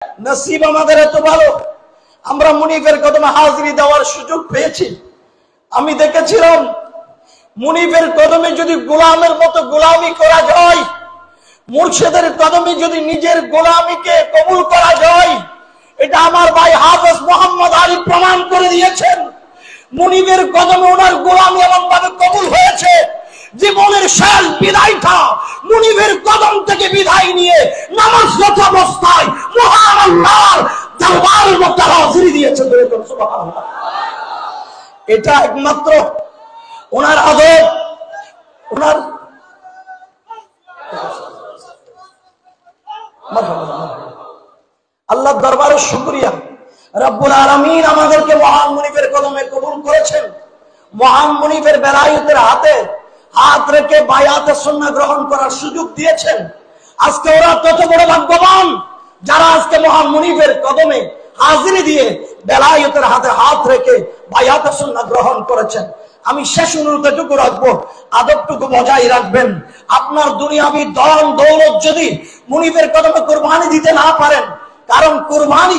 নসিব আমাদের এত ভালো, আমরা মুনিফের কদমে হাজিরি দেওয়ার সুযোগ পেয়েছি। আমি দেখেছিলাম মুনিফের কদমে যদি গোলামের মতো গোলামি করা যায়, মুর্শিদের কদমে যদি নিজের গোলামিকে কবুল করা যায়, এটা আমার ভাই হাফেজ মোহাম্মদ আলী প্রমাণ করে দিয়েছেন। মুনিফের কদমে ওনার গোলামি এমন ভাবে কবুল হয়েছে, জীবনের শেষ বিদায়টা মুনিফের কদম থেকে বিদায় নিয়ে নামাজরত অবস্থায় মহান আল্লাহর দরবারের মধ্যে হাজিরি দিয়েছেন। সুবহানাল্লাহ। এটা একমাত্র ওনার আদব, ওনার আল্লাহর দরবারের শুকরিয়া। রব্বুল আলামিন আমাদেরকে মহান মুনিফের কদমে কবুল করেছেন। মহান মুনিফের বেলায়েতের হাতে হাত রেখে বায়াতে সুন্নাহ গ্রহণ করার সুযোগ দিয়েছেন। আজকে ওরা তত বড় ভাগ্যবান যারা আজকে মহান মুনিফের কদমে হাজিরি দিয়ে বেলায়েতের হাতে হাত রেখে বায়াতে সুন্নাহ গ্রহণ করেছেন। আমি শেষ অনুরোধ এটুকু রাখবো, আদবটুকু বজায় রাখবেন। আপনার দুনিয়াবি ধন দৌলত যদি মুনিফের কদমে কুরবানি দিতে না পারেন, কারণ কুরবানি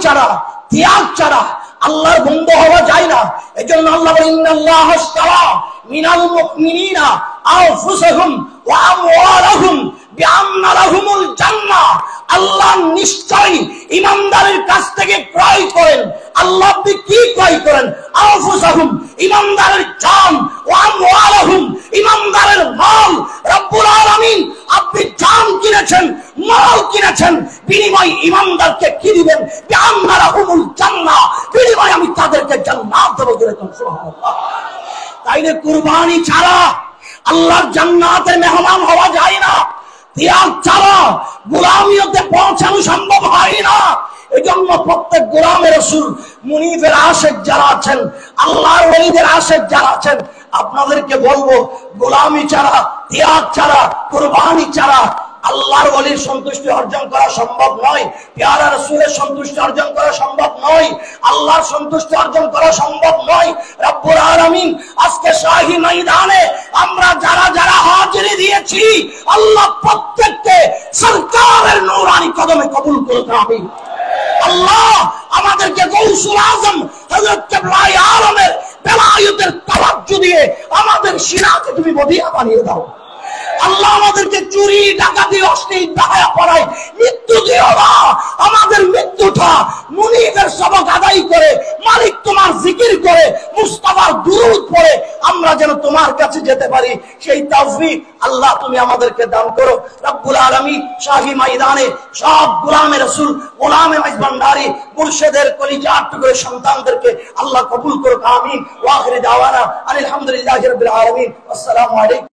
ছাড়া ত্যাগ ছাড়া আল্লাহর বন্ধু হওয়া যায় না। এজন্য আল্লাহ বলেন ইন্নাল্লাহ আশতারা মিনাল মুমিনিনা আনফুসাহুম ওয়া আমওয়ালাহুম বিআন্না লাহুমুল জান্নাহ। আল্লাহ নিশ্চয়ই ঈমানদারের কাছ থেকে ক্রয় করেন। আল্লাহ আপনি কি ক্রয় করেন? আনফুসাহুম, ঈমানদারের জান, ওয়া আমওয়ালাহুম, ঈমানদারের মাল। রব্বুল আলামিন আপনি জান কিনেছেন, মাল কিনেছেন, বিনিময় ঈমানদারকে কি দিবেন? বিআন্না লাহুমুল জান্নাহ, বিনিময় আমি তাদেরকে জান্নাত দেব। সুবহানাল্লাহ। তাইলে কুরবানি ছাড়া আল্লাহর জান্নাতের মেহমান হওয়া যায় না। ত্যাগ ছাড়া গোলামিয়তে পৌঁছানো সম্ভব হয় না। এজন্য প্রত্যেক গোলামের রাসূল মুনিফের আশিক যারা আছেন, আল্লাহর ওলিদের আশিক যারা আছেন, আপনাদেরকে বলবো, গোলামি ছাড়া, ত্যাগ ছাড়া, কুরবানি ছাড়া আল্লাহর ওলির সন্তুষ্টি অর্জন করা সম্ভব নয়। প্যারা রাসূলের সন্তুষ্টি অর্জন করা সম্ভব নয়। আল্লাহর সন্তুষ্টি অর্জন করা সম্ভব নয়। রব্বুল আলামিন আজকে শাহী ময়দানে আমরা যারা যারা হাজিরি দিয়েছি, আল্লাহ প্রত্যেককে সরকারের নূরানি কদমে কবুল করুন। আমিন। আল্লাহ আমাদেরকে গৌসুল আজম হযরত কিবলাই আলমের বেলায়েতের তাওয়াজ্জু দিয়ে আমাদের সিনাকে তুমি মদিনা বানিয়ে দাও। আল্লাহ আমাদেরকে চুরি ডাকাতি অশ্লীল দায়া করায় মৃত্যু দিও না। আমাদের মৃত্যুটা মুনিফের সবক আদায় করে, মালিক তোমার জিকির করে, মুস্তাফার দুরূদ পড়ে আমরা যেন তোমার কাছে যেতে পারি, সেই তৌফিক আল্লাহ তুমি আমাদেরকে দান করো। রব্বুল আলামিন শাহী ময়দানে সব গোলামে রাসূল, গোলামে মাইজবান্ডারি, মুর্শিদের কলিজার টুকরো সন্তানদেরকে আল্লাহ কবুল করুক। আমিন। ওয়া আখির দাওয়ানা আলহামদুলিল্লাহি রাব্বিল আলামিন। আসসালামু আলাইকুম।